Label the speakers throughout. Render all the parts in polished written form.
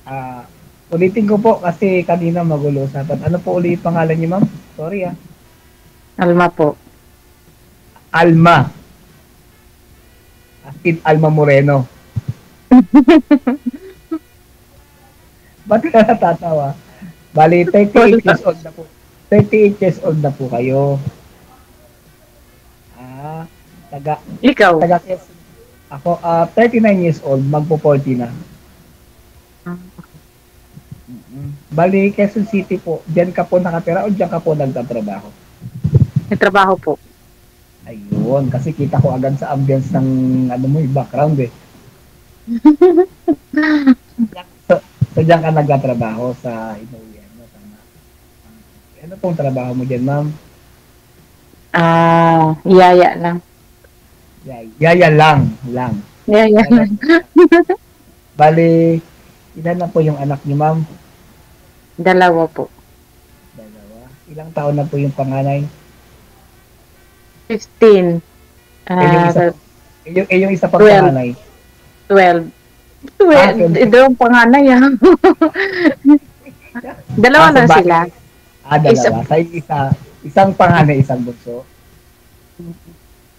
Speaker 1: Ah, ulitin ko po kasi kanina magulo usapan. Ano po ulit yung pangalan niyo, ma'am? Sorry ah.
Speaker 2: Alma po.
Speaker 1: Alma. As in Alma Moreno. Ba't ka natatawa? Bali, 38
Speaker 2: Wala.
Speaker 1: years old na po. 38 years old na po kayo. Ah, taga,
Speaker 2: Ikaw?
Speaker 1: taga Quezon. Ako, 39 years old, magpo 40 na. Bali, Quezon City po. Diyan ka po nakatira o diyan ka po nagtatrabaho?
Speaker 2: May trabaho po.
Speaker 1: Ayun, kasi kita ko agad sa ambience ng ano mo, background eh. So, so diyan ka nagtatrabaho sa Inuwi, no? Tama. Ano pong trabaho mo diyan, ma'am?
Speaker 2: Yaya lang.
Speaker 1: Yaya lang.
Speaker 2: Yaya
Speaker 1: Yaya
Speaker 2: lang.
Speaker 1: lang. Bali, ilan na po yung anak niyo, ma'am?
Speaker 2: Dalawa po.
Speaker 1: Dalawa. Ilang taon na po yung panganay?
Speaker 2: 15.
Speaker 1: Eh, yung isa po, yung isa pang
Speaker 2: 12.
Speaker 1: panganay.
Speaker 2: 12.
Speaker 1: Ah,
Speaker 2: 12.
Speaker 1: 12.
Speaker 2: Dalawang panganay ah. Dalawa
Speaker 1: So
Speaker 2: lang sila.
Speaker 1: bali,
Speaker 2: Isa,
Speaker 1: dalawa. Sa isa, isang panganay, isang bunso.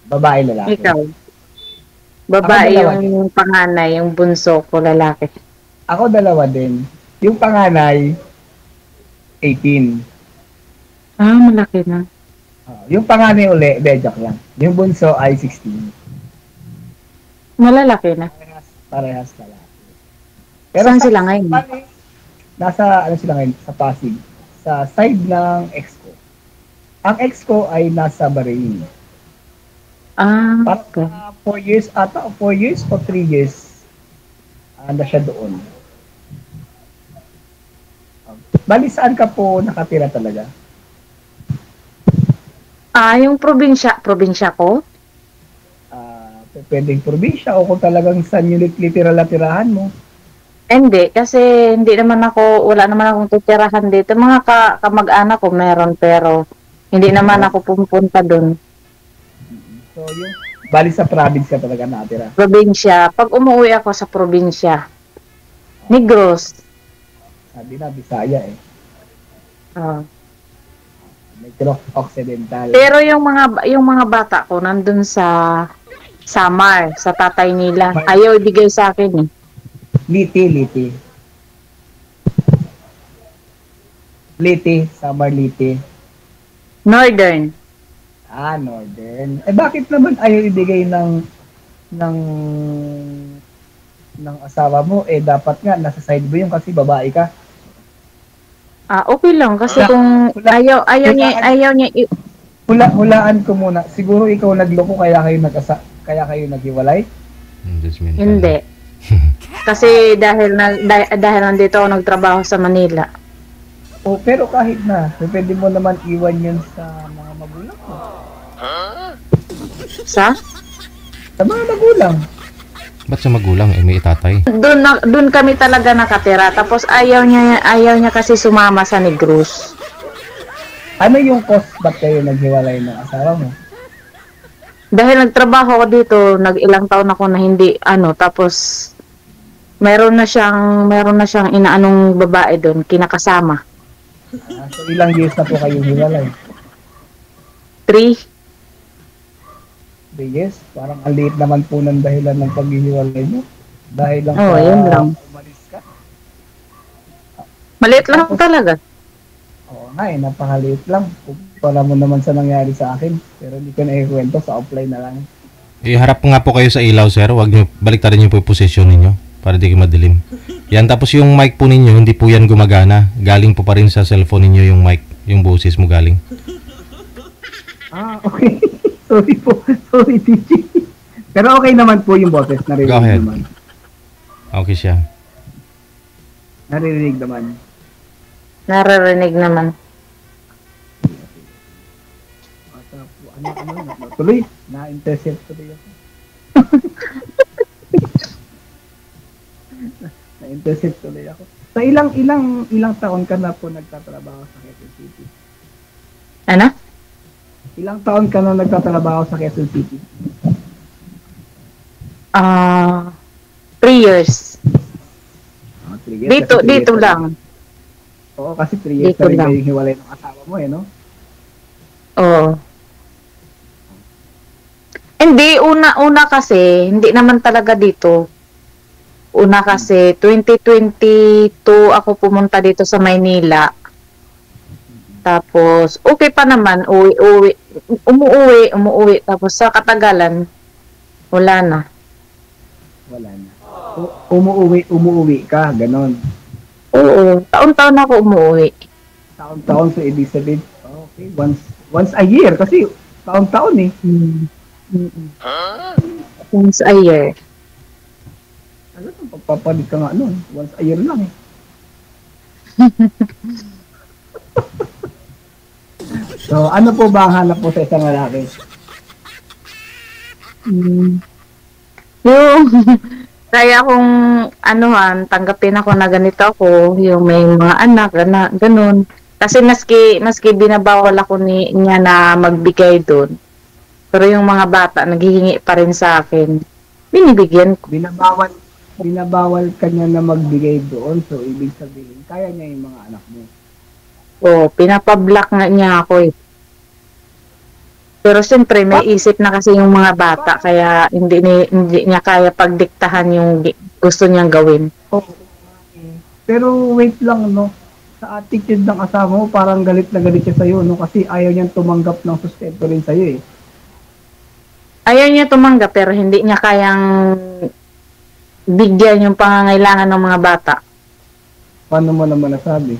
Speaker 1: Babae, lalaki.
Speaker 2: ikaw.
Speaker 1: Ako
Speaker 2: Babae
Speaker 1: dalawa din.
Speaker 2: yung panganay, yung bunso ko lalaki.
Speaker 1: Ako dalawa din. Yung panganay, 18.
Speaker 2: Malaki na.
Speaker 1: Yung panganay uli, joke lang. Yung bunso ay 16.
Speaker 2: Malalaki na.
Speaker 1: Parehas lalaki. Pero
Speaker 2: Saan
Speaker 1: sa,
Speaker 2: sila ngayon?
Speaker 1: bali, nasa, ano sila ngayon, sa Pasig. Sa side ng ex ko. Ang ex ko ay nasa Bahrain. Parang
Speaker 2: Okay.
Speaker 1: 4 years ata, o 4 years o 3 years na siya doon. Bali, saan ka po nakatira talaga?
Speaker 2: Yung probinsya ko?
Speaker 1: Pwedeng probinsya o kung talagang saan yung literal na tirahan mo.
Speaker 2: Hindi, kasi hindi naman wala naman akong tutirahan dito. Mga kamag-anak ko meron, pero hindi naman
Speaker 1: Oo.
Speaker 2: ako pupunta dun.
Speaker 1: So, yung bali sa province ka talaga nakatira.
Speaker 2: Probinsya. Pag umuwi ako sa probinsya, Negros.
Speaker 1: Sabi na, Bisaya eh.
Speaker 2: Ah.
Speaker 1: Negros Occidental.
Speaker 2: Pero yung mga bata ko nandun sa Samar, sa tatay nila. Ayaw ibigay sa akin eh.
Speaker 1: Liti. Liti, Samar Liti.
Speaker 2: Northern.
Speaker 1: Northern. Eh bakit naman ayaw ibigay ng ng asawa mo? Eh dapat nga nasa side mo yung kasi babae ka.
Speaker 2: Okay lang kasi
Speaker 1: Hula,
Speaker 2: kung
Speaker 1: hula,
Speaker 2: ayaw niya
Speaker 1: hulaan ko muna. Siguro ikaw nagloko kaya kayo naghiwalay?
Speaker 3: Judgmental.
Speaker 2: hindi. Kasi dahil nandito ako nagtrabaho sa Manila.
Speaker 1: O pero kahit na, pwede mo naman iwan yun sa mga magulang mo.
Speaker 2: Sa?
Speaker 1: Sa mga magulang.
Speaker 3: Ba't sa magulang may itatay?
Speaker 2: Doon kami talaga nakatira. Tapos ayaw niya kasi sumama sa Negros.
Speaker 1: Ano yung cause ba't kayo naghiwalay ng asawa mo?
Speaker 2: Dahil nagtrabaho ako dito, ilang taon ako na hindi tapos meron na siyang inaanong babae doon, kinakasama.
Speaker 1: So ilang years na po kayo hiwalay?
Speaker 2: 3.
Speaker 1: 3 years? Parang ang liit naman po ng dahilan ng paghihiwalay mo. Dahil lang
Speaker 2: Yun lang.
Speaker 1: umalis ka.
Speaker 2: Maliit lang talaga.
Speaker 1: Oo nga napakaliit lang. Wala mo naman sa nangyari sa akin. Pero hindi ko na ikwento, sa offline na lang.
Speaker 3: Iharap nga po kayo sa ilaw, sir. Huwag nyo, baliktarin nyo po yung posisyon ninyo para di kayo madilim. Yan, tapos yung mic po ninyo, hindi po yan gumagana. Galing po pa rin sa cellphone ninyo yung mic, yung boses mo galing.
Speaker 1: Okay. Sorry po. Sorry, TJ. Pero okay naman po yung boses. Narinig
Speaker 3: Go ahead.
Speaker 1: naman.
Speaker 3: Okay siya.
Speaker 1: Naririnig naman.
Speaker 2: Naririnig naman.
Speaker 1: Tuloy. Na-intercept tuloy ako. Na-intercept tuloy ako. Sa ilang taon ka na po nagtatrabaho sa Quezon City?
Speaker 2: Ano?
Speaker 1: Ilang taon ka na nagtatrabaho sa Quezon City?
Speaker 2: 3 years.
Speaker 1: 3 years.
Speaker 2: Dito,
Speaker 1: Kasi 3
Speaker 2: dito
Speaker 1: years
Speaker 2: lang.
Speaker 1: Oo, kasi 3 years
Speaker 2: Dito
Speaker 1: na rin
Speaker 2: lang.
Speaker 1: kayong hiwalay ng asawa mo no?
Speaker 2: Oo. Hindi, una kasi, hindi naman talaga dito. Una kasi, 2022 ako pumunta dito sa Maynila. Tapos, okay pa naman, umuwi. Tapos sa katagalan, wala na.
Speaker 1: Wala na. Umuwi ka, ganon.
Speaker 2: Oo, taon-taon ako umuwi.
Speaker 1: Taon-taon, so ibig sabihin, okay, once a year, kasi taon-taon eh.
Speaker 2: Once a year.
Speaker 1: Ano, pagpapalit ka nga nun, once a year lang eh. So, ano po ba ang hanap po sa isang lalaki?
Speaker 2: Yung, kaya kung anuhan, tanggapin ako na ganito ako, yung may mga anak, ganun. Kasi maski binabawal ako niya na magbigay doon. Pero yung mga bata, naghihingi pa rin sa akin. Binibigyan ko.
Speaker 1: Binabawal kanya na magbigay doon, so ibig sabihin, kaya niya yung mga anak mo.
Speaker 2: Oo, pinapablock nga niya ako eh. Pero siyempre, may isip na kasi yung mga bata, kaya hindi niya kaya pagdiktahan yung gusto niyang gawin.
Speaker 1: Oh, pero wait lang, no? Sa attitude ng asawa mo, parang galit na galit siya sa'yo, no? Kasi ayaw niyang tumanggap ng sustento rin sa'yo, eh.
Speaker 2: Ayaw niya tumanggap, pero hindi niya kayang bigyan yung pangangailangan ng mga bata.
Speaker 1: Paano mo naman nasabi?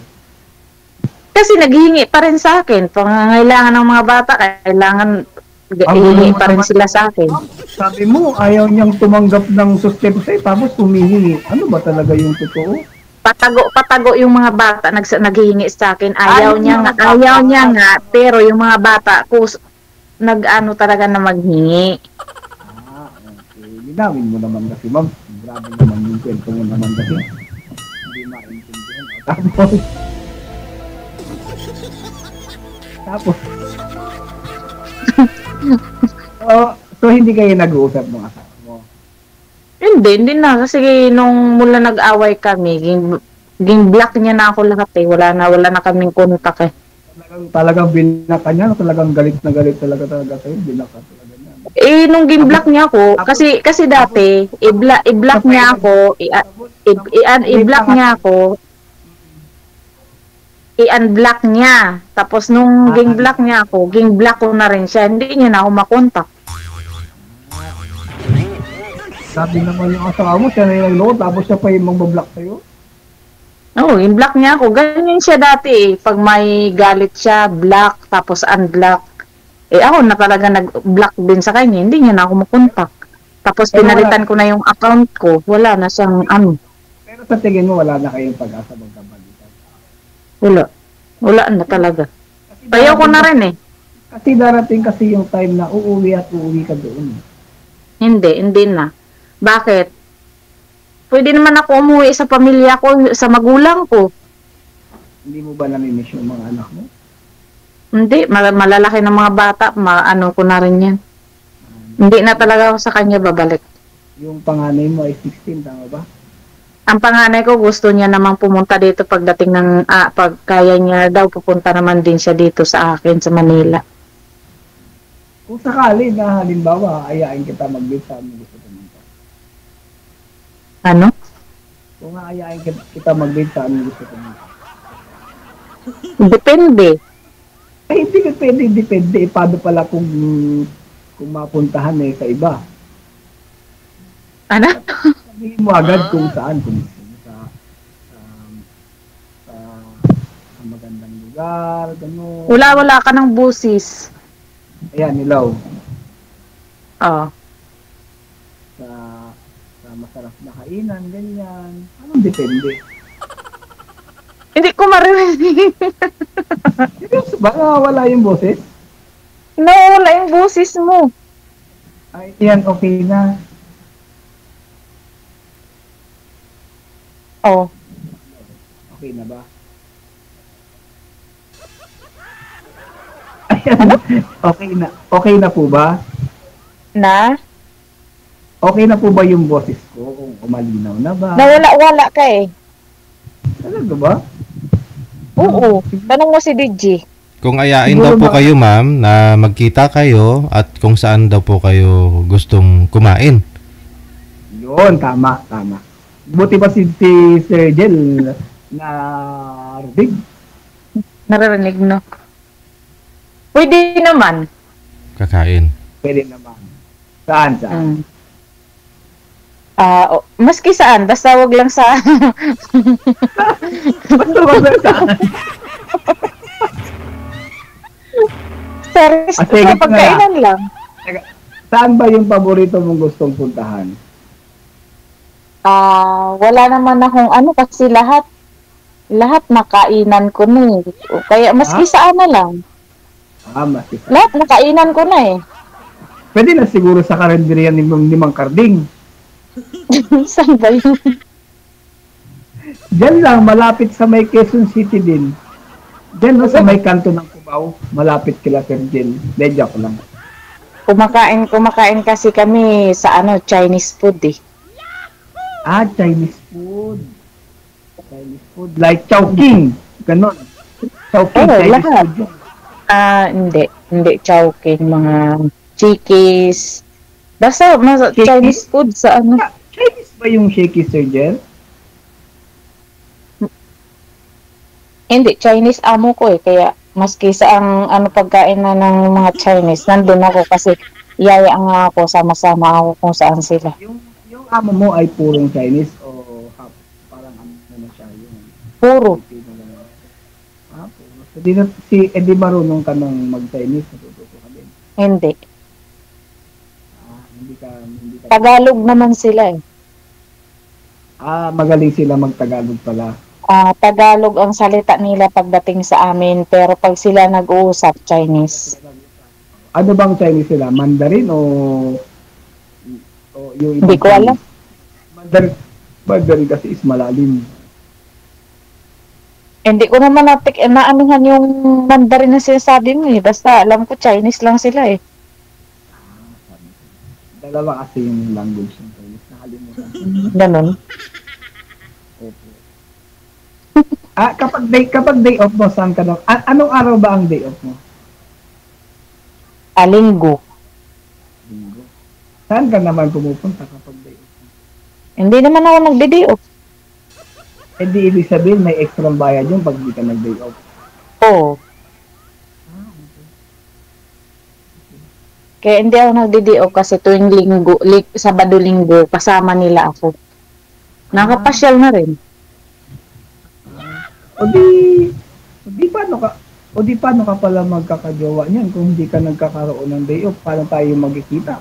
Speaker 2: Kasi naghihingi pa rin sa akin. Pangangailangan ng mga bata, kailangan hihingi pa rin sila sa akin.
Speaker 1: Sabi mo, ayaw niyang tumanggap ng sustento sa'yo, tapos humihingi. Ano ba talaga yung totoo?
Speaker 2: Patago yung mga bata naghihingi sa akin. Ayaw niya nga, pero yung mga bata, nag-ano talaga na maghingi.
Speaker 1: Okay. Linawin mo naman kasi, ma'am. Grabe naman yung kwento mo naman kasi. Hindi maintindihan. Tapos, so hindi kayo nag-uusap ng asawa mo?
Speaker 2: Hindi na. Kasi nung mula nag-away kami, ging-block niya na ako lahat eh. Wala na kaming kontak eh.
Speaker 1: Talagang binaka niya, talagang galit na galit talaga sa'yo, binaka talaga niya.
Speaker 2: Eh, nung ging-block niya ako, kasi dati, i-block niya ako, i-block niya ako, i-unblock niya. Tapos nung ging-block niya ako, ging-block ko na rin siya. Hindi niya na ako makontak.
Speaker 1: Sabi naman yung asawa mo, siya na yung nagloko, tapos siya pa yung magbablock sa'yo?
Speaker 2: Oo, in-block niya ako. Ganyan siya dati eh. Pag may galit siya, block, tapos unblock. Eh ako na talaga nag-block din sa kanya. Hindi niya na ako makontak. Tapos pinalitan ko na yung account ko. Wala na siyang ano.
Speaker 1: Pero sa tingin mo, wala na kayong pag-asa magkabalikan?
Speaker 2: Wala na talaga. Ayaw ko na rin eh.
Speaker 1: Kasi darating kasi yung time na uuwi ka doon.
Speaker 2: Hindi na. Bakit? Pwede naman ako umuwi sa pamilya ko, sa magulang ko.
Speaker 1: Hindi mo ba namimiss yung mga anak mo?
Speaker 2: Hindi, malalaki ng mga bata, ano ko na rin yan. Hindi na talaga ako sa kanya babalik.
Speaker 1: Yung panganay mo ay 16, tama ba?
Speaker 2: Ang panganay ko, gusto niya namang pumunta dito pagdating ng, pag kaya niya daw, pupunta naman din siya dito sa akin, sa Manila.
Speaker 1: Kung sakali na halimbawa, ayain kita mag-date sa amin, gusto pumunta.
Speaker 2: Ano?
Speaker 1: Kung ayain kita mag-date sa amin, gusto pumunta.
Speaker 2: Depende.
Speaker 1: Ay, hindi ka pwede, depende. Paano pala kung mapuntahan sa iba?
Speaker 2: Ano?
Speaker 1: Sabihin mo agad kung saan, kung sa magandang lugar, gano'n.
Speaker 2: Wala ka ng busis.
Speaker 1: Ayan, ilaw.
Speaker 2: Oo.
Speaker 1: Sa masarap na kainan, ganyan. Anong depende?
Speaker 2: Hindi ko maririnig.
Speaker 1: Baka wala yung boses?
Speaker 2: Wala yung busis mo.
Speaker 1: Ay, yan, okay na.
Speaker 2: Oh.
Speaker 1: Okay na ba? Ayan, okay na po ba?
Speaker 2: Na?
Speaker 1: Okay na po ba yung boses ko? Kung malinaw na ba?
Speaker 2: Wala ka eh.
Speaker 1: Talaga ba?
Speaker 2: Oo. Tanong mo si DJ.
Speaker 3: Kung ayain
Speaker 1: Siguro
Speaker 3: daw po
Speaker 1: ma-
Speaker 3: kayo, ma'am, na magkita kayo at kung saan daw po kayo gustong kumain.
Speaker 1: Yun, tama, tama. Buti pa si Sir Jel na big.
Speaker 2: Naririnig, no? Pwede naman.
Speaker 3: Kakain.
Speaker 1: Pwede naman. Saan, saan?
Speaker 2: Mm. Maski saan, basta wag lang sa
Speaker 1: Basta wala saan.
Speaker 2: sa
Speaker 1: Sige,
Speaker 2: sa pagkainan lang.
Speaker 1: Teka, saan ba yung paborito mong gustong puntahan?
Speaker 2: Wala naman akong ano kasi lahat nakainan ko na eh. Kaya maski saan na lang.
Speaker 1: Mas isa.
Speaker 2: Lahat nakainan ko na eh.
Speaker 1: Pwede na siguro sa karinderya ni Mang Carding.
Speaker 2: Saan ba yun?
Speaker 1: Diyan lang, malapit sa may Quezon City din. Diyan no, sa may kanto ng Cubao, malapit kila Sir Jel. De, joke lang.
Speaker 2: Kumakain kasi kami sa Chinese food eh.
Speaker 1: Chinese food. Chinese food. Like Chowking. Ganon. Chowking,
Speaker 2: Oo,
Speaker 1: Chinese
Speaker 2: lahat.
Speaker 1: food yun.
Speaker 2: Hindi chowking, mga chikis. Basta
Speaker 1: Chikis?
Speaker 2: Chinese food sa
Speaker 1: Chinese ba yung shaky, Sir Jel?
Speaker 2: Hindi, Chinese amo ko eh. Kaya maski sa ang pagkain na ng mga Chinese, nandun ako kasi iyaya nga ako, sama-sama ako kung saan sila.
Speaker 1: Yung amo mo ay purong Chinese o parang ano na siya yung
Speaker 2: Puro.
Speaker 1: Filipino na lang? Puro. So, di marunong ka ng mag-Chinese, natututo ka din.
Speaker 2: Hindi.
Speaker 1: Hindi ka.
Speaker 2: Tagalog naman sila eh.
Speaker 1: Magaling sila mag-Tagalog pala.
Speaker 2: Tagalog ang salita nila pagdating sa amin, pero pag sila nag-uusap, Chinese.
Speaker 1: Ano bang Chinese sila? Mandarin o yung
Speaker 2: Hindi ko alam.
Speaker 1: Mandarin kasi is malalim.
Speaker 2: Hindi ko naman naanuhan yung Mandarin na sinasabi mo eh. Basta alam ko Chinese lang sila eh.
Speaker 1: Dalawa kasi yung language ng Chinese. Nakalimutan.
Speaker 2: Ganon.
Speaker 1: Opo. Kapag day off mo, saan ka na? Anong araw ba ang day off mo?
Speaker 2: Linggo.
Speaker 1: Linggo. Saan ka naman pumupunta kapag day off mo?
Speaker 2: Hindi naman ako nagde-day off.
Speaker 1: Hindi ibig sabihin may extra bayad yung pag di ka nag-day off.
Speaker 2: Oo. Kaya hindi ako nagde-day off kasi tuwing linggo, Sabado-Linggo, kasama nila ako. Nakapasyal na rin.
Speaker 1: O di paano ka pala magkakajowa niyan kung hindi ka nagkakaroon ng day off, paano tayo magkikita?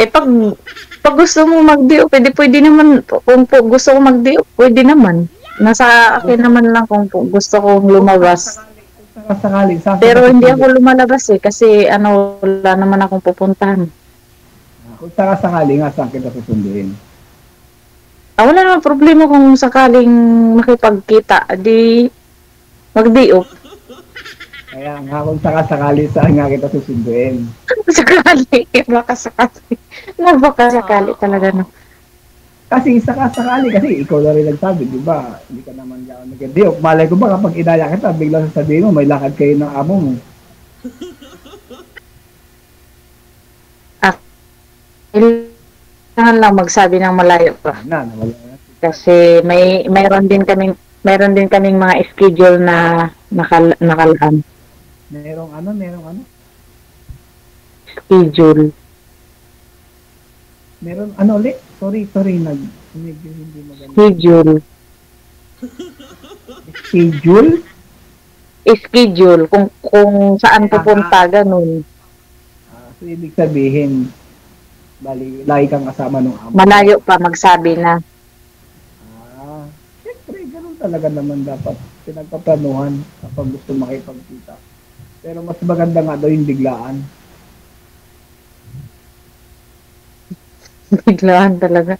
Speaker 2: Pag gusto mo mag-day off, pwede naman. Kung gusto ko mag-day off, pwede naman. Nasa akin naman lang kung gusto kong lumabas.
Speaker 1: Sakali,
Speaker 2: Pero hindi ako lumalabas eh, kasi wala naman akong pupuntahan.
Speaker 1: Kung sakali nga, saan kita susunduin?
Speaker 2: Wala naman problema kung sakaling makipagkita, di mag-day off.
Speaker 1: Kaya nga, kung sakali, saan nga kita susunduin?
Speaker 2: Sakali, baka sakali talaga no.
Speaker 1: Kasi sakali, kasi ikaw na rin nagsabi, di ba? Hindi ka naman gano'n nag-day off. Malay ko ba kapag inaya kita, biglang sasabihin mo, may lakad kayo ng amo mo.
Speaker 2: Kailangan lang magsabi ng malayo pa.
Speaker 1: Nawala na.
Speaker 2: Kasi mayroon din kaming mga schedule na nakalaan.
Speaker 1: Merong ano?
Speaker 2: Schedule.
Speaker 1: Meron ano ulit? Sorry, medyo hindi maganda.
Speaker 2: Schedule.
Speaker 1: Schedule?
Speaker 2: Schedule. Kung saan pupunta, ganun.
Speaker 1: So, ibig sabihin, lagi kang kasama ng amo.
Speaker 2: Malayo pa magsabi na.
Speaker 1: Siyempre, ganun talaga naman dapat pinagpaplanuhan kapag gusto makipagkita. Pero mas maganda nga daw yung biglaan.
Speaker 2: Biglaan talaga.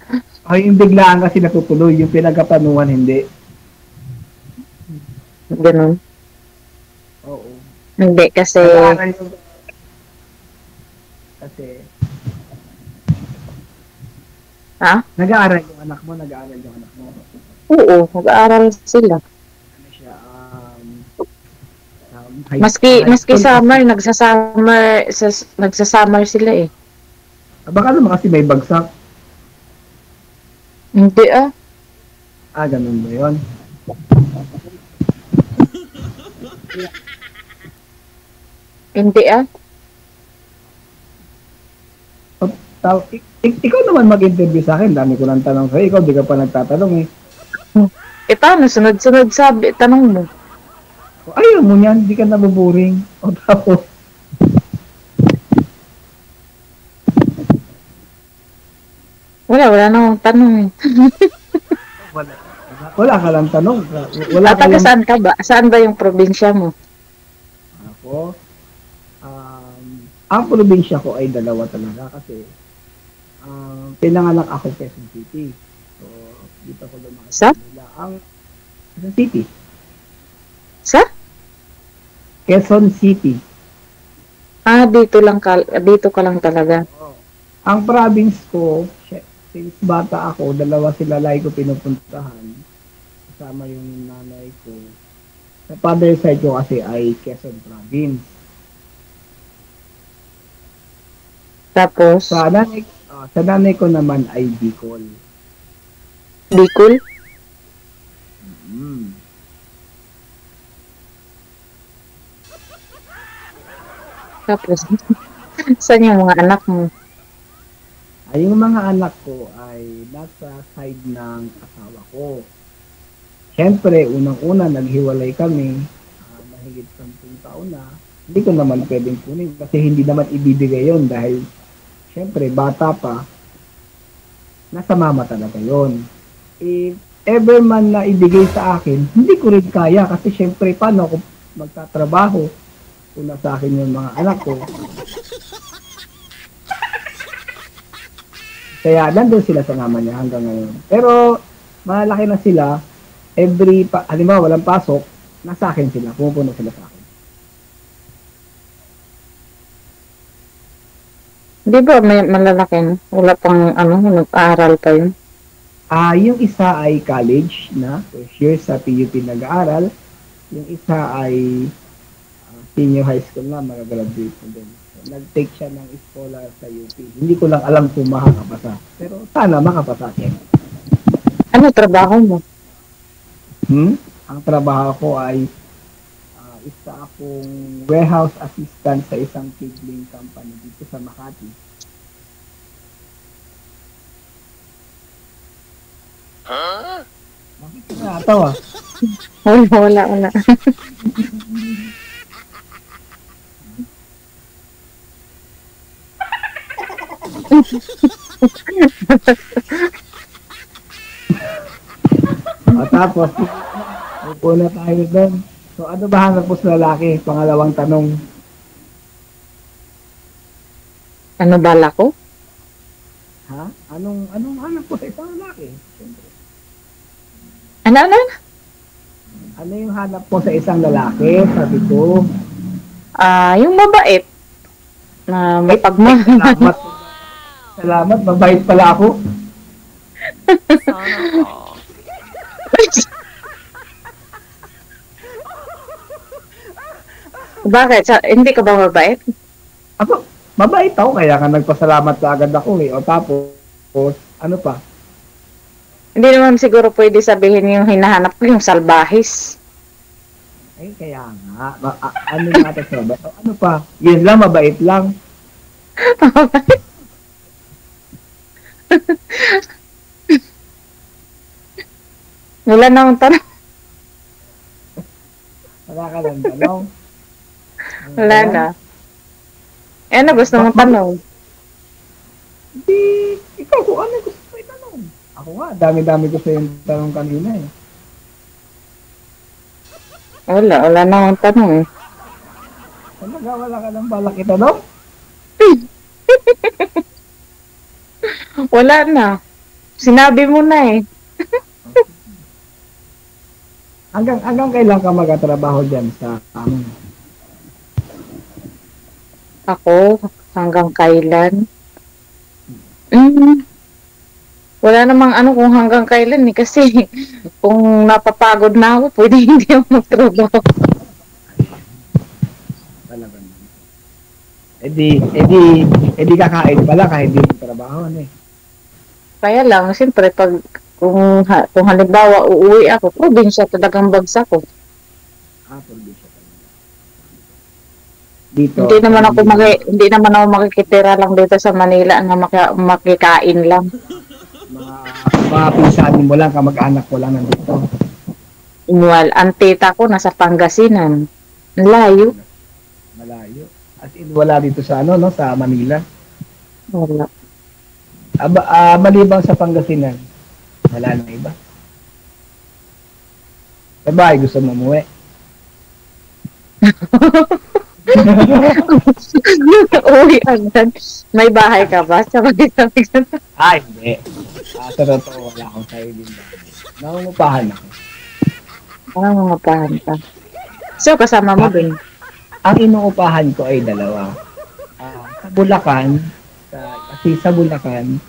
Speaker 1: Yung biglaan kasi natutuloy, yung pinagpaplanuhan hindi.
Speaker 2: Ganun.
Speaker 1: Oo.
Speaker 2: Hindi kasi
Speaker 1: Nag-aaral yung... Kasi...
Speaker 2: Ha?
Speaker 1: Nag-aaral yung anak mo.
Speaker 2: Oo, nag-aaral sila.
Speaker 1: Ano siya, high
Speaker 2: Maski
Speaker 1: school.
Speaker 2: summer, nagsasummer sila eh.
Speaker 1: Baka naman kasi may bagsak.
Speaker 2: Hindi ah.
Speaker 1: Ganun ba yun?
Speaker 2: Hindi ah.
Speaker 1: Ikaw naman mag-interview sa akin. Dami ko ng tanong sa'yo. Ikaw, di ka pa nagtatanong eh.
Speaker 2: Eh paano? Sunod-sunod sabi, tanong mo.
Speaker 1: Ayaw mo niyan. Di ka nabuboring. O tapos,
Speaker 2: Wala na akong tanong eh.
Speaker 1: wala ka lang tanong. Wala ka
Speaker 2: Taga
Speaker 1: lang.
Speaker 2: saan ka ba? Saan ba yung probinsya mo?
Speaker 1: Ako, ang probinsya ko ay dalawa talaga kasi pinanganak ako Quezon City. So, dito ko lumaki
Speaker 2: Sa?
Speaker 1: sa Manila. Ang Quezon City.
Speaker 2: Sa?
Speaker 1: Quezon City.
Speaker 2: Dito ka lang talaga.
Speaker 1: Ang province ko, since bata ako, dalawa sila lagi ko pinupuntahan. Kasama yung nanay ko. Sa father side ko kasi ay Quezon Province.
Speaker 2: Tapos,
Speaker 1: Sa nanay ko naman ay Bicol.
Speaker 2: Bicol?
Speaker 1: Mm.
Speaker 2: Tapos, saan yung mga anak mo?
Speaker 1: Ay, yung mga anak ko ay nasa side ng asawa ko. Siyempre, unang-una, naghiwalay kami. Mahigit 10 taon na. Hindi ko naman pwedeng kunin kasi hindi naman ibibigay yon dahil siyempre, bata pa. Nasa mama talaga yon. If ever man na ibigay sa akin, hindi ko rin kaya kasi siyempre, paano ako magtatrabaho? Una sa akin yung mga anak ko. Kaya nandun sila sa mama niya hanggang ngayon. Pero malaki na sila, halimbawa walang pasok, nasa akin sila, pumupuno sila sa akin.
Speaker 2: Di ba may malalaki na? Wala pang nag-aaral pa yun?
Speaker 1: Yung isa ay college na, first year sa PUP nag-aaral. Yung isa ay senior high school na, mag-graduate na din. So, nag-take siya ng scholar sa UP. Hindi ko lang alam kung makakapasa. Pero sana makapasa siya.
Speaker 2: Ano trabaho mo?
Speaker 1: Ang trabaho ko ay isa akong warehouse assistant sa isang cabling company dito sa Makati. Bakit ka natawa?
Speaker 2: Wala.
Speaker 1: Tapos, upo na tayo doon. So, ano ba hanap mo sa lalaki? Pangalawang tanong.
Speaker 2: Ano bala ko?
Speaker 1: Ha? Anong hanap mo sa isang lalaki? Siyempre.
Speaker 2: Ano?
Speaker 1: Ano yung hanap mo sa isang lalaki? Sabi ko.
Speaker 2: Yung mabait. Na may pagmamahal.
Speaker 1: Salamat. Salamat, mabait pala ako.
Speaker 2: Bakit? Hindi ka ba mabait?
Speaker 1: Ako, mabait ako, kaya ka nagpasalamat na agad ako eh. O tapos, ano pa?
Speaker 2: Hindi naman siguro pwede sabihin yung hinahanap ko yung salbahis.
Speaker 1: Ay, kaya nga. Ano nga ito sa mabait? Ano pa? Yun lang, mabait lang.
Speaker 2: Wala na akong tanong.
Speaker 1: Wala ka lang tanong.
Speaker 2: Wala na. Eh, ano gusto mong tanong?
Speaker 1: Hindi, ikaw kung ano gusto mo itanong. Ako nga, dami-dami ko sa yung tanong kanina eh.
Speaker 2: Wala na akong tanong eh.
Speaker 1: Talaga, wala ka lang balak itanong?
Speaker 2: Wala na. Sinabi mo na eh.
Speaker 1: Hanggang kailan ka magtatrabaho dyan sa amin?
Speaker 2: Ako, hanggang kailan? Wala namang ano kung hanggang kailan eh. Kasi kung napapagod na ako, pwede hindi ako magtrabaho.
Speaker 1: Talaga naman. Edi kakain pala kahit di mo trabaho, ano eh.
Speaker 2: Kaya lang, siyempre, kung halimbawa uuwi ako, probinsya talagang bagsak ko.
Speaker 1: Probinsya talaga. Dito.
Speaker 2: Hindi naman ako makikitira lang dito sa Manila na makikain lang.
Speaker 1: Mga pinsanin mo lang, kamag-anak mo lang nandito.
Speaker 2: Well, ang tita ko nasa Pangasinan. Ang layo.
Speaker 1: Malayo. As in, wala dito sa ano, no, sa Manila.
Speaker 2: Wala.
Speaker 1: Maliban sa Pangasinan, wala na iba. Sa bahay, gusto mo umuwi?
Speaker 2: Uwi agad. May bahay ka ba? Sa Pangasinan?
Speaker 1: Hindi. Sa totoo, wala akong sariling bahay. Nangungupahan ako.
Speaker 2: Mga pahan ka. So, kasama mo din?
Speaker 1: Ang inuupahan ko ay dalawa. Sa Bulacan, kasi sa Bulacan,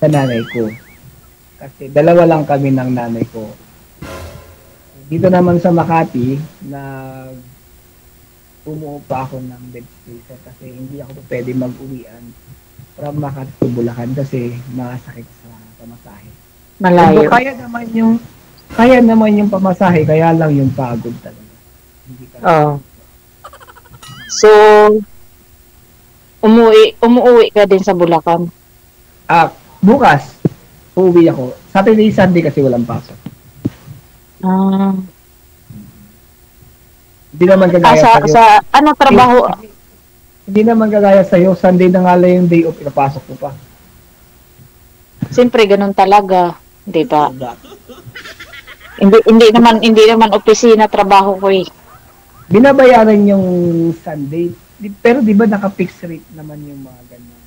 Speaker 1: sa nanay ko. Kasi dalawa lang kami ng nanay ko. Dito naman sa Makati, umuupa ako ng bed spacer kasi hindi ako pwede mag-uwian from Makati to Bulacan kasi masakit sa pamasahe.
Speaker 2: Malayo.
Speaker 1: Kaya naman yung pamasahe, kaya lang yung pagod talaga. Hindi ka
Speaker 2: So, umuwi ka din sa Bulacan?
Speaker 1: Bukas, uuwi ako. Saturday, Sunday kasi walang pasok. Hindi naman kagaya sa'yo.
Speaker 2: Ano trabaho?
Speaker 1: Hindi naman kagaya sa'yo. Sunday na nga lang yung day off, pinapasok ko pa.
Speaker 2: Siyempre, ganun talaga. Di ba? Hindi naman opisina trabaho ko eh.
Speaker 1: Binabayaran yung Sunday. Pero di ba naka-fixed rate naman yung mga ganyan?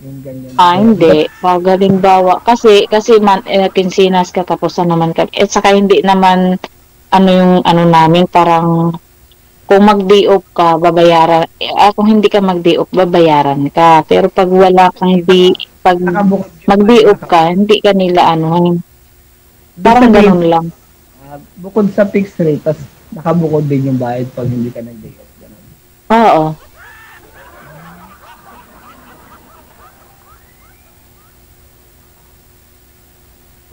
Speaker 1: Yung ganyan.
Speaker 2: Hindi. Pagaling bawa. Kasi kinsinas ka tapos na naman ka. At saka hindi naman yung namin parang kung mag-day off ka, babayaran. Kung hindi ka mag-day off, babayaran ka. Pero pag wala kang pag mag-day off ka, hindi ka nila parang ganun lang.
Speaker 1: Bukod sa fixed rate, tas nakabukod din yung bayad pag hindi ka nag-day off. Ganun.
Speaker 2: Oo.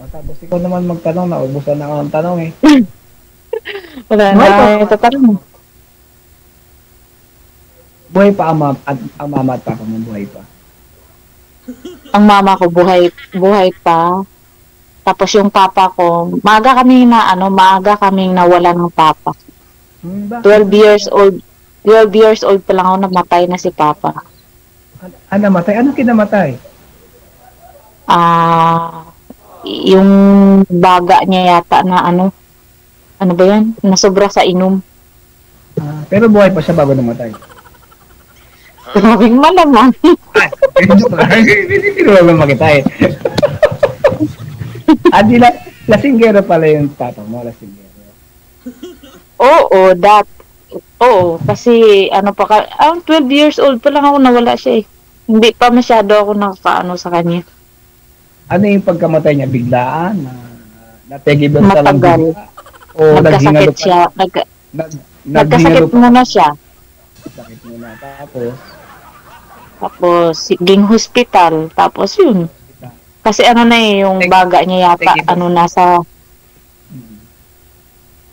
Speaker 1: Tapos ikaw naman magtanong, naubusan na ako ng tanong eh.
Speaker 2: Wala na, tatanong.
Speaker 1: Buhay pa ang mama at papa mo, buhay pa.
Speaker 2: Ang mama ko buhay pa. Tapos yung papa ko, maaga kaming nawala ng papa. 12 years old pa lang ako namatay na si papa.
Speaker 1: Namatay? Ano kinamatay?
Speaker 2: Yung baga niya yata na ano ba yan? Nasobra sa inom.
Speaker 1: Pero buhay pa siya bago namatay.
Speaker 2: Grabing malamang.
Speaker 1: Hindi naman makita eh. Lasinggero pala yung tata mo, lasinggero.
Speaker 2: Oo, kasi 12 years old pa lang ako nawala siya eh. Hindi pa masyado ako nakakaano sa kanya.
Speaker 1: Ano yung pagkamatay niya? Biglaan? Nategiban sa lang bigla? O
Speaker 2: nagkasakit siya. Nagkasakit muna siya.
Speaker 1: Nagkasakit muna.
Speaker 2: Tapos, ging hospital. Tapos yun. Kasi yung baga niya yata, nasa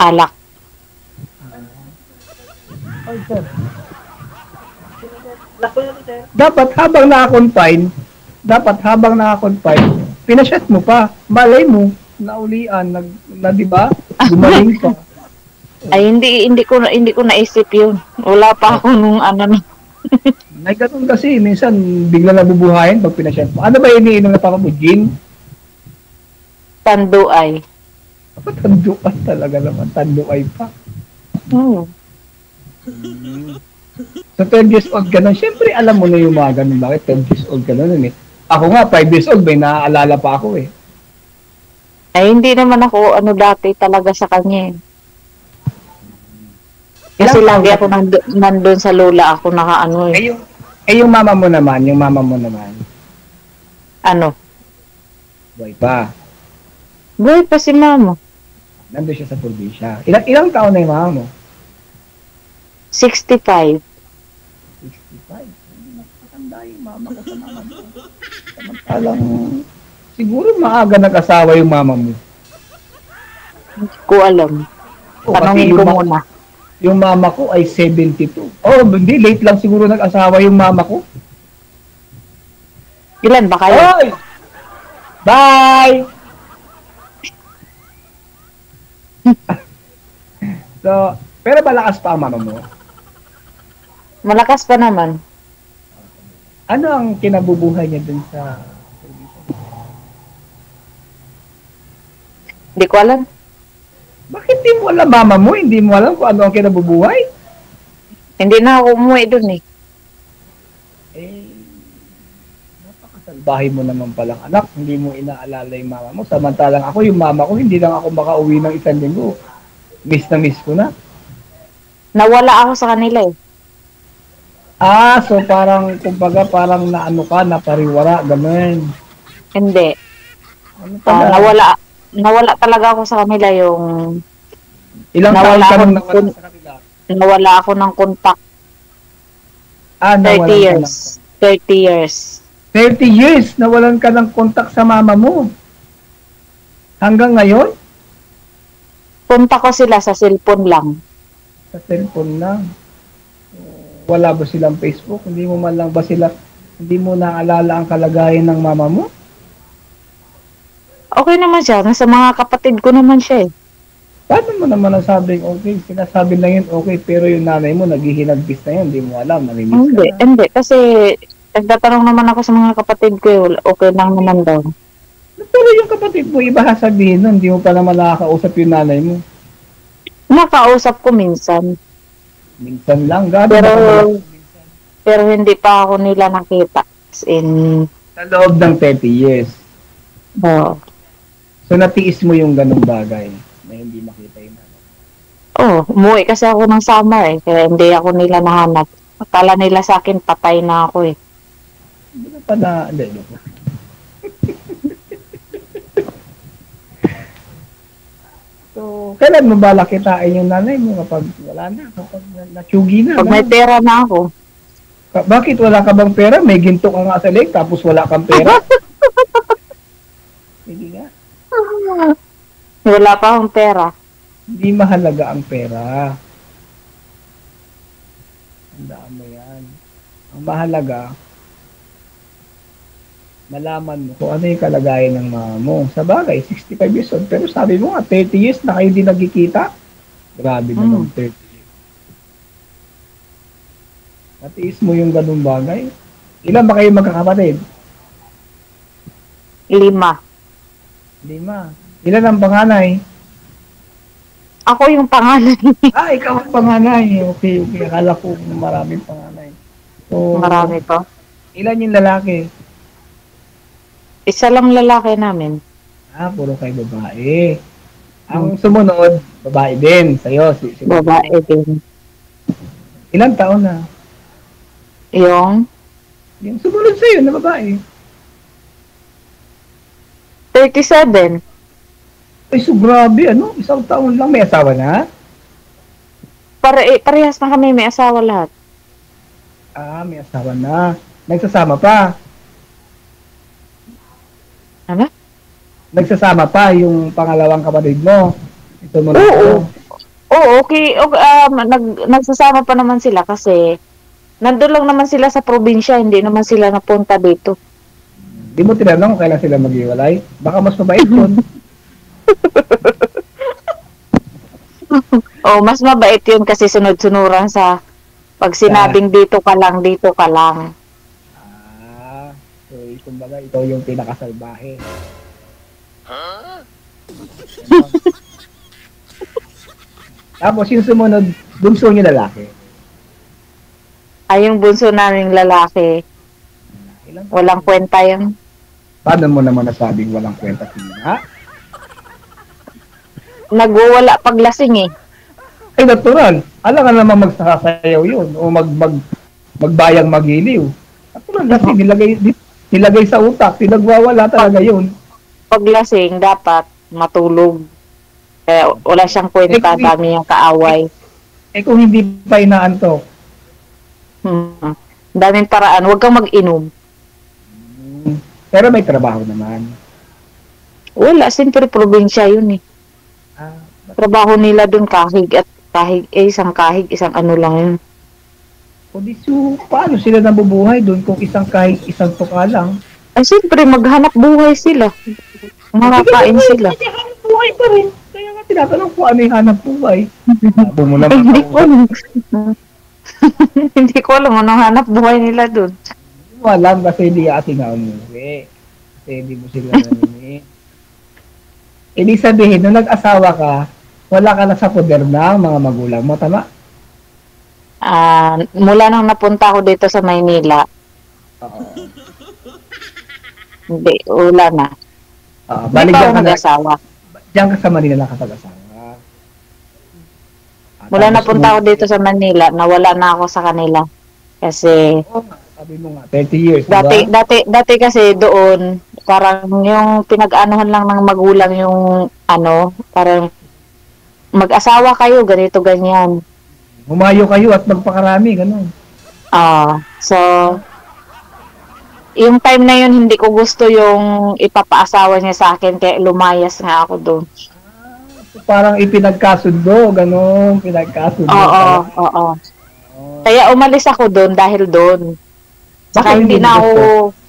Speaker 2: alak.
Speaker 1: Dapat habang naka-confine, pinashot mo pa. Malay mo, naulian, di ba? Gumaling pa.
Speaker 2: Ay, hindi ko naisip yun. Wala pa ako nung
Speaker 1: May ganun kasi, minsan bigla nabubuhayin pag pinashot mo. Ano ba iniinom na papa mo? Gin?
Speaker 2: Tanduay.
Speaker 1: Tanduay talaga naman. Tanduay pa. So 12 years old ka nun, syempre alam mo na yung mga ganun. Bakit 12 years old ka nun eh? Ako nga, 5 years old, may naaalala pa ako eh.
Speaker 2: Ay, hindi naman ako dati talaga sa kanya eh. Kasi lagi ako nandun sa lola ako eh.
Speaker 1: Yung mama mo naman, Ano? Buhay pa.
Speaker 2: Buhay pa si mama.
Speaker 1: Nandun siya sa probinsya. Ilang taon na yung mama mo?
Speaker 2: 65.
Speaker 1: 65. Napakatanda yung mama ko sa mama mo. Samantalang, siguro maaga nag-asawa yung mama mo.
Speaker 2: Hindi ko alam.
Speaker 1: O, kasi
Speaker 2: Tanongin ko muna.
Speaker 1: yung mama ko ay 72. Oh, hindi. Late lang siguro nag-asawa yung mama ko.
Speaker 2: Ilan ba kayo?
Speaker 1: Hoy! Bye! So, pero malakas pa ang mama mo.
Speaker 2: Malakas pa naman.
Speaker 1: Ano ang kinabubuhay niya dun sa
Speaker 2: Hindi ko alam.
Speaker 1: Bakit di mo alam mama mo? Hindi mo alam kung ano ang kinabubuhay?
Speaker 2: Hindi na ako umuwi dun eh.
Speaker 1: Eh, napakasalbahe mo naman palang anak. Hindi mo inaalala yung mama mo. Samantalang ako, yung mama ko, hindi lang ako makauwi ng isang linggo. Miss na miss ko na.
Speaker 2: Nawala ako sa kanila eh.
Speaker 1: Ah, so parang, kumbaga, parang naano ka, napariwara, ganun.
Speaker 2: Hindi.
Speaker 1: Ano pala?
Speaker 2: Nawala talaga ako sa kanila yung
Speaker 1: Ilang taon
Speaker 2: nawala
Speaker 1: ka
Speaker 2: ako
Speaker 1: nang
Speaker 2: ng
Speaker 1: nawala sa kanila?
Speaker 2: nawala ako ng contact.
Speaker 1: Ah,
Speaker 2: 30
Speaker 1: nawalan ka
Speaker 2: years. 30 years.
Speaker 1: 30 years, nawalan ka ng kontak sa mama mo. Hanggang ngayon,
Speaker 2: Punta ko sila sa cellphone lang.
Speaker 1: sa cellphone lang. Wala ba silang Facebook? Hindi mo man lang ba sila, hindi mo naalala ang kalagayan ng mama mo?
Speaker 2: Okay naman siya. Nasa mga kapatid ko naman siya eh.
Speaker 1: Paano mo naman nasabing okay? Sinasabi lang yun okay, pero yung nanay mo naghihinagpis na yun, hindi mo alam, namimiss ka
Speaker 2: Hindi,
Speaker 1: na.
Speaker 2: hindi. Kasi nagtatanong naman ako sa mga kapatid ko eh. Okay lang naman daw.
Speaker 1: Pero yung kapatid mo, iba sabihin nun, hindi mo pa naman nakakausap yung nanay mo.
Speaker 2: Nakausap ko minsan.
Speaker 1: Minsan lang, gabi
Speaker 2: Pero,
Speaker 1: na
Speaker 2: pero hindi pa ako nila nakita. As in,
Speaker 1: sa loob ng 30 years.
Speaker 2: oh,
Speaker 1: So natiis mo yung ganung bagay na hindi makita yung nanay.
Speaker 2: umuwi kasi ako ng summer eh. Kaya hindi ako nila nahanap. Akala nila sa akin patay na ako eh.
Speaker 1: Hindi na pala, hindi. So, kailan mo balak kitain yung nanay mo kapag wala na, kapag natsugi na?
Speaker 2: Pag may pera na ako,
Speaker 1: Bakit wala ka bang pera? May ginto ka nga sa leg, tapos wala kang pera? Hindi nga.
Speaker 2: wala pa akong pera.
Speaker 1: Hindi mahalaga ang pera. Tandaan mo yan. Ang mahalaga, malaman mo kung ano yung kalagayan ng mama mo. Sa bagay, 65 years old. Pero sabi mo nga, 30 years na kayo din nagkikita. Grabe naman 30 years. Natiis mo yung ganung bagay. Ilan ba kayo magkakapatid?
Speaker 2: 5.
Speaker 1: 5. Ilan ang panganay?
Speaker 2: Ako yung pangalan.
Speaker 1: Ah, ikaw ang panganay. Okay, okay. Akala ko maraming panganay. So,
Speaker 2: Marami to.
Speaker 1: ilan yung lalaki?
Speaker 2: Isa lang lalaki namin.
Speaker 1: Ah, puro kayo babae. Ang sumunod, babae din. Sa'yo, si
Speaker 2: Babae din.
Speaker 1: Ilang taon na?
Speaker 2: Yung
Speaker 1: Yung sumunod sa'yo na babae.
Speaker 2: 37.
Speaker 1: Ay, so grabe, ano? Isang taon lang may asawa na?
Speaker 2: Parehas na kami, may asawa lahat.
Speaker 1: Ah, may asawa na. Nagsasama pa.
Speaker 2: Ano?
Speaker 1: Nagsasama pa yung pangalawang kapatid mo. Ito mo
Speaker 2: Oo. Oo, okay. Nagsasama pa naman sila kasi nandun lang naman sila sa probinsya, hindi naman sila napunta dito.
Speaker 1: Di mo tinanong kung kailan sila maghiwalay? Baka mas mabait yun.
Speaker 2: Mas mabait yun kasi sunod-sunuran sa pag sinabing dito ka lang, dito ka lang.
Speaker 1: Ah, so kumbaga ikaw yung pinakasalbahe. Tapos yung sumunod, bunso niyo lalaki.
Speaker 2: Ay, yung bunso naming lalaki,
Speaker 1: Ilang
Speaker 2: walang kwenta yun.
Speaker 1: Paano mo naman nasabing walang kwenta sila?
Speaker 2: Nagwawala paglasing eh.
Speaker 1: Ay, natural. Alam ka naman magsasayaw yun o magbayang magiliw. Natural kasi nilagay sa utak, pinagwawala talaga yun.
Speaker 2: paglasing, dapat matulog. Kaya wala siyang kwenta, dami yung kaaway.
Speaker 1: kung hindi pa inaantok,
Speaker 2: Daming paraan, huwag kang mag-inom.
Speaker 1: pero may trabaho naman.
Speaker 2: Wala, siyempre probinsya yun eh.
Speaker 1: Ah,
Speaker 2: Trabaho nila dun kahig at kahig, isang ano lang yun.
Speaker 1: o di so, paano sila nabubuhay doon kung isang kahit isang tuka lang?
Speaker 2: Ay, siyempre, maghanap buhay sila. Makakain sila.
Speaker 1: Kaya hanap buhay pa rin. Kaya nga tinatanong ko ano yung hanap buhay. Sabi mo naman
Speaker 2: Hindi ko
Speaker 1: ako,
Speaker 2: alam. Hindi ko alam anong hanap buhay nila dun.
Speaker 1: hindi mo alam kasi hindi kasi nga umuwi. Kasi hindi mo sila naninig. Ibig sabihin, nung nag-asawa ka, wala ka na sa poder ng mga magulang mo, tama?
Speaker 2: Mula nang napunta ako dito sa Maynila,
Speaker 1: Oo.
Speaker 2: hindi, wala na. Hindi
Speaker 1: Balik
Speaker 2: pa
Speaker 1: dyan
Speaker 2: ako
Speaker 1: ka na,
Speaker 2: nag-asawa.
Speaker 1: dyan ka sa Manila nakapag-asawa.
Speaker 2: Mula
Speaker 1: Tapos
Speaker 2: napunta ako dito sa Manila, nawala na ako sa kanila. Kasi,
Speaker 1: Oo nga, sabi mo nga, 30 years,
Speaker 2: dati,
Speaker 1: diba?
Speaker 2: dati kasi doon, parang yung pinag-anuhan lang ng magulang yung, parang, mag-asawa kayo, ganito, ganyan.
Speaker 1: Humayo kayo at magpakarami, ganun.
Speaker 2: So, yung time na yun, hindi ko gusto yung ipapaasawa niya sa akin, kaya lumayas nga ako doon.
Speaker 1: So, parang ipinagkasundo, ganun, pinagkasundo.
Speaker 2: Oo, oo. Kaya umalis ako doon dahil doon. Saka
Speaker 1: Bakit
Speaker 2: hindi
Speaker 1: hindi
Speaker 2: na
Speaker 1: mo
Speaker 2: ako,
Speaker 1: gusto?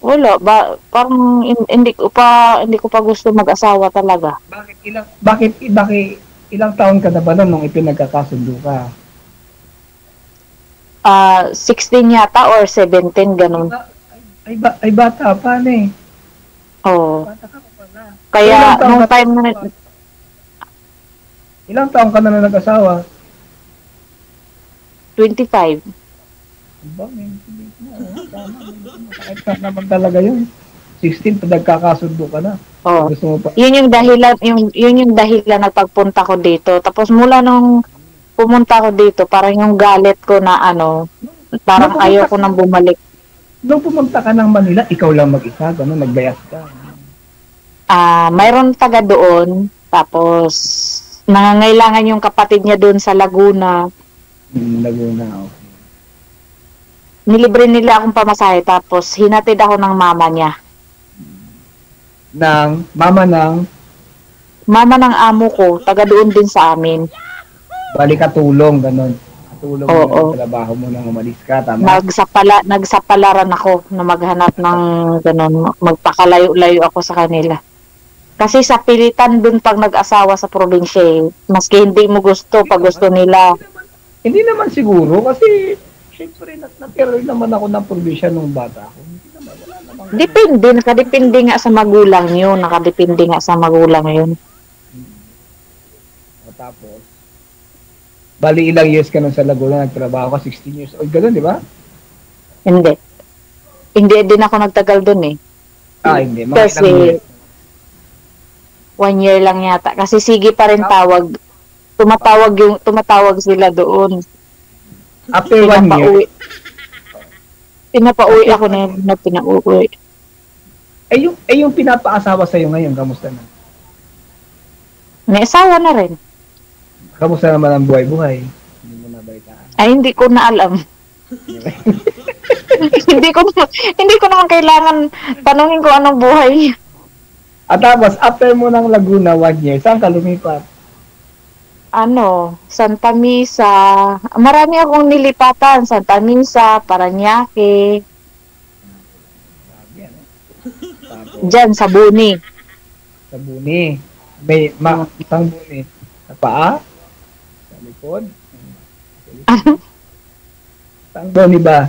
Speaker 2: wala, parang hindi ko pa gusto mag-asawa talaga.
Speaker 1: Bakit ilang taon ka na ba nun nung ipinagkakasundo ka?
Speaker 2: 16 yata or 17, ganun.
Speaker 1: Ay bata pa na eh.
Speaker 2: Oo.
Speaker 1: Bata ka pa pala.
Speaker 2: Kaya,
Speaker 1: Ilang taon
Speaker 2: nung
Speaker 1: ka-
Speaker 2: time na,
Speaker 1: Ilang taon ka na nag-asawa?
Speaker 2: 25.
Speaker 1: Diba, hindi na. Tama. Kahit ka naman talaga yun. 16, nagkakasundo ka na.
Speaker 2: Oo.
Speaker 1: Gusto mo pa.
Speaker 2: Yun yung dahilan, yun yung dahilan na pagpunta ko dito. Tapos mula nung pumunta ko dito, parang yung galit ko na parang
Speaker 1: Nung
Speaker 2: ayaw
Speaker 1: pumunta
Speaker 2: ko nang bumalik.
Speaker 1: Nung pumunta ka ng Manila, ikaw lang mag-isa, gano'n, nagbayas ka.
Speaker 2: Mayroon taga doon, tapos nangangailangan yung kapatid niya doon sa Laguna.
Speaker 1: Laguna, okay.
Speaker 2: Nilibre nila akong pamasahe, tapos hinatid ako ng mama niya. Mama ng amo ko, taga doon din sa amin.
Speaker 1: Bali katulong, gano'n. Katulong mo
Speaker 2: Oo.
Speaker 1: ng trabaho mo nang umalis ka, tama?
Speaker 2: Nagsapalaran ako na maghanap ng ganun, magpakalayo-layo ako sa kanila. Kasi sa pilitan dun pag nag-asawa sa probinsya, maski hindi mo gusto, pag gusto nila.
Speaker 1: Hindi naman siguro, kasi syempre natira naman ako ng probinsya nung bata ako. Hindi naman, wala namang...
Speaker 2: Depende, nakadepende nga sa magulang yun,
Speaker 1: Tapos, bali ilang years ka nun sa Laguna, nagtrabaho ka, 16 years old, gano'n, di ba?
Speaker 2: Hindi. Hindi din ako nagtagal dun eh.
Speaker 1: Hindi. Mga
Speaker 2: Kasi,
Speaker 1: ilang years.
Speaker 2: 1 year lang yata. Kasi sige pa rin tawag. Tumatawag sila doon.
Speaker 1: After 1 year,
Speaker 2: Pinapauwi ako na pinauwi.
Speaker 1: yung pinapaasawa sa'yo ngayon, kamusta na?
Speaker 2: May asawa na rin.
Speaker 1: Kamusta naman ang buhay-buhay? Hindi mo nabalitaan.
Speaker 2: Ay, hindi ko na alam. hindi ko naman kailangan tanungin ko anong buhay.
Speaker 1: At tapos, after mo ng Laguna 1 year, saan ka lumipat?
Speaker 2: Santa Misa. Marami akong nilipatan. Santa Misa, Parañaque.
Speaker 1: Sabi, ano? Tapos,
Speaker 2: Diyan, sa Buni.
Speaker 1: sa Buni. May isang Buni. Sa paa? Sa likod? Saan Buni ba?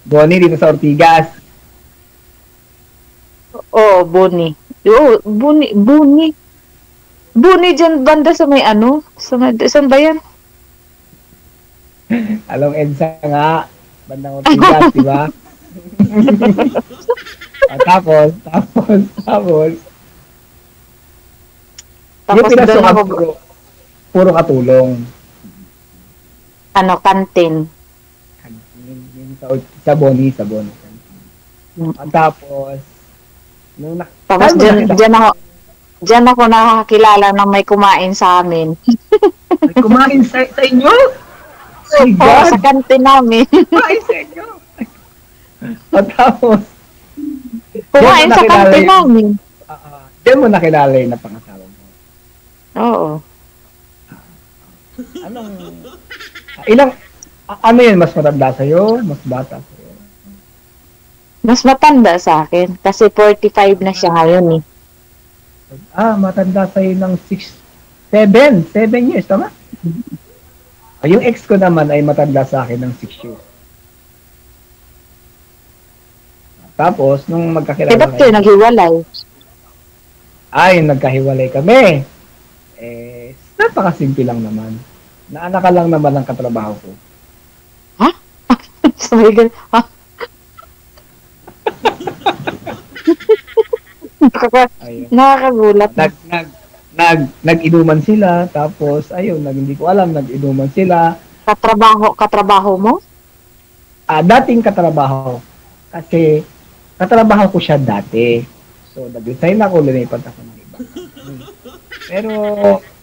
Speaker 1: Buni dito sa Ortigas.
Speaker 2: Oo, Buni. Buni. Buni dyan banda sa may saan ba yan?
Speaker 1: Along EDSA nga. Bandang Ortigas, di ba? Tapos. Yung
Speaker 2: Tapos doon
Speaker 1: pinasukan,
Speaker 2: ako,
Speaker 1: puro katulong.
Speaker 2: kantin.
Speaker 1: Yung sa Boni. At tapos, Nung
Speaker 2: Tapos
Speaker 1: saan mo nakita?
Speaker 2: dyan ako nakakilala na may kumain sa amin.
Speaker 1: May kumain sa inyo? My
Speaker 2: Oo,
Speaker 1: God!
Speaker 2: sa kantin namin.
Speaker 1: Kumain sa inyo! O tapos,
Speaker 2: Kumain sa
Speaker 1: nakilala
Speaker 2: kantin
Speaker 1: yun.
Speaker 2: namin.
Speaker 1: Diyan mo nakilala yung napangasawa mo.
Speaker 2: Oo.
Speaker 1: Anong, ano yun, mas matanda sa'yo? Mas bata sa'yo?
Speaker 2: Mas matanda sa akin. Kasi 45 na siya ngayon eh.
Speaker 1: Matanda sa'yo ng 7 years, tama? Yung ex ko naman ay matanda sa akin ng 6 years. Tapos, nung
Speaker 2: Eh,
Speaker 1: magkakilala
Speaker 2: ba't kayo naghiwalay?
Speaker 1: nagkahiwalay kami. Napakasimple lang naman. Naanak ka lang naman ng katrabaho ko.
Speaker 2: Sabi ko, ha?
Speaker 1: Ayun.
Speaker 2: Nakakagulat.
Speaker 1: Nag-inuman sila, tapos, hindi ko alam, nag-inuman sila.
Speaker 2: Katrabaho mo?
Speaker 1: Dating katrabaho. Kasi, katrabaho ko siya dati. So, nag-resign ako, linipat ako ng iba. Pero,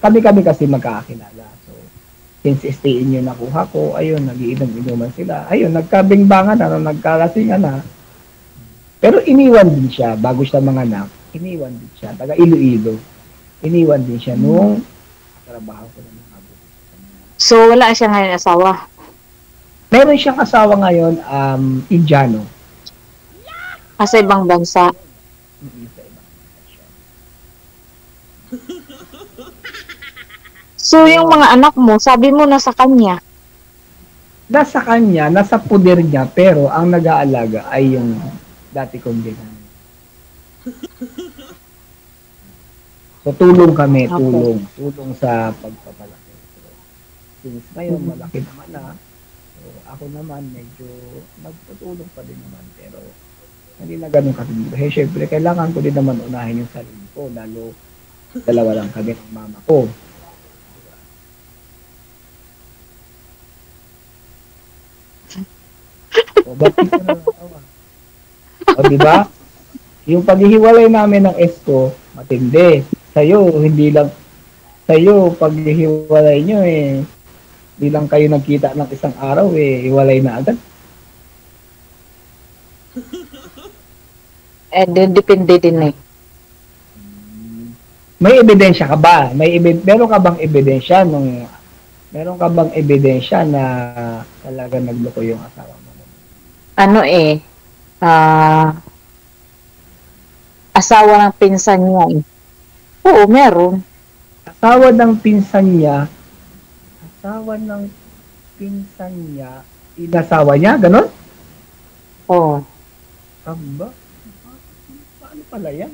Speaker 1: kami kasi magkakakilala. So, since stay-in yun nakuha ko, nagiinom-inuman sila. Nagkabingbangan na, nagkalasingan na. Pero iniwan din siya, bago siya manganak, iniwan din siya, taga Iloilo. Iniwan din siya nung trabaho ko na nabot.
Speaker 2: So, wala siya ngayon asawa.
Speaker 1: Meron siyang asawa ngayon, Indiano.
Speaker 2: Sa ibang bansa.
Speaker 1: Sa ibang bansa siya.
Speaker 2: So, yung mga anak mo, sabi mo na sa kanya.
Speaker 1: Nasa kanya, nasa puder niya, pero ang nag-aalaga ay yung dati kong binan. So, tulong kami,
Speaker 2: Okay.
Speaker 1: tulong sa pagpapalaki. So, since ngayon, malaki naman na, so, ako naman, medyo nagtutulong pa din naman, pero hindi na ganun katulad. Syempre, kailangan ko din naman unahin yung sarili ko, lalo dalawa lang kami ng mama ko. O, ba't di ka na natawa? O, di ba? Yung paghihiwalay namin ng ex ko, matindi. Sa'yo, hindi lang, sa'yo, paghihiwalay nyo hindi lang kayo nagkita ng isang araw hiwalay na agad.
Speaker 2: Depende din eh.
Speaker 1: May ebidensya ka ba? Meron ka bang ebidensya na talaga nagloko yung asawa mo?
Speaker 2: Asawa ng pinsan niya eh. Oo, meron.
Speaker 1: Asawa ng pinsan niya, inasawa niya, ganon?
Speaker 2: Oo.
Speaker 1: Aba, paano pala yan?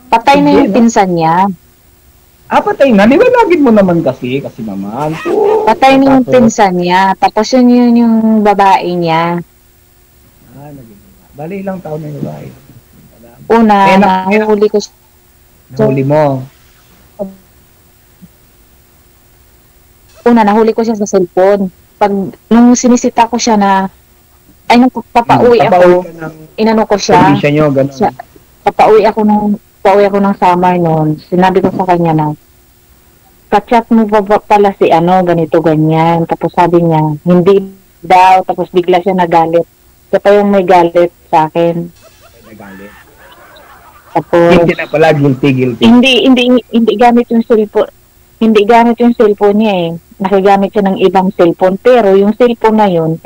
Speaker 2: Patay na yung
Speaker 1: Hindi, no?
Speaker 2: pinsan niya.
Speaker 1: Patay na. Liwanagin mo naman kasi naman.
Speaker 2: Patay na yung pinsan niya. Tapos yun yung babae niya.
Speaker 1: Bali, ilang taon na yung babae?
Speaker 2: Una,
Speaker 1: Nahuli
Speaker 2: nahuli ko siya sa cellphone. Nung sinisita ko siya nung papauwi ako, inano ko siya.
Speaker 1: Probinsya nyo, gano'n.
Speaker 2: Papauwi ako ng summer noon. Sinabi ko sa kanya na, ka-chat mo pa pala si ganito, ganyan. Tapos sabi niya, hindi daw. Tapos bigla siya nagalit. Siya pa yung may galit sa akin.
Speaker 1: Nagalit.
Speaker 2: Tapos,
Speaker 1: Guilty na pala, guilty.
Speaker 2: hindi gamit yung cellphone. Hindi gamit yung cellphone niya eh. Nakigamit siya ng ibang cellphone. Pero yung cellphone na yun,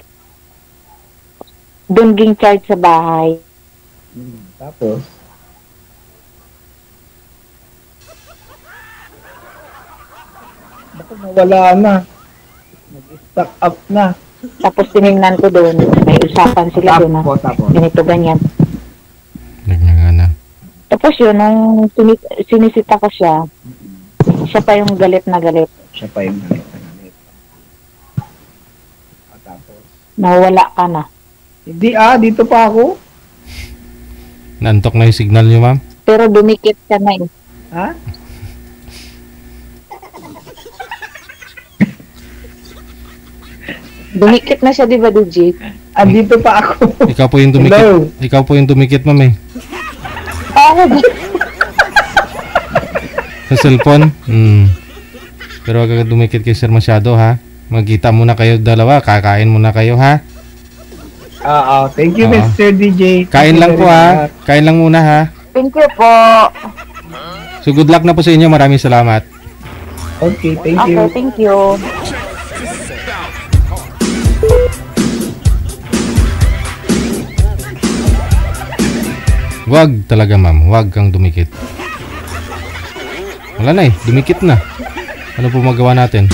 Speaker 2: doon ging charge sa bahay.
Speaker 1: Tapos, baka nawala na. Nag-stock up na.
Speaker 2: Tapos tinignan ko doon, may usapan sila doon na
Speaker 1: Tapos.
Speaker 2: ganito, ganyan.
Speaker 3: Nagnangana.
Speaker 2: Tapos yun, nung sinisita ko siya pa yung galit na galit.
Speaker 1: Siya pa yung galit. Tapos,
Speaker 2: Nawala ka na.
Speaker 1: hindi dito pa ako.
Speaker 3: Naantok na yung signal niyo, ma'am?
Speaker 2: Pero dumikit ka na eh.
Speaker 1: Ha?
Speaker 2: Dumikit na siya, di ba, DJ?
Speaker 1: Dito pa ako.
Speaker 3: Ikaw po yung dumikit.
Speaker 1: Hello?
Speaker 3: Ikaw po yung dumikit, ma'am eh.
Speaker 2: ako.
Speaker 3: Sa cellphone? Pero wag ka dumikit kay sir masyado ha. Magkita muna kayo dalawa, kakain muna kayo ha.
Speaker 1: Thank you,
Speaker 3: Oo.
Speaker 1: Mr. DJ.
Speaker 3: Kain lang po ha. Kain lang muna ha.
Speaker 2: Thank you po.
Speaker 3: So good luck na po sa inyo. Maraming salamat.
Speaker 1: Okay, thank
Speaker 2: Okay,
Speaker 1: you.
Speaker 2: thank you.
Speaker 3: Wag talaga ma'am, wag kang dumikit. Wala na eh, dumikit na. Ano po magawa natin?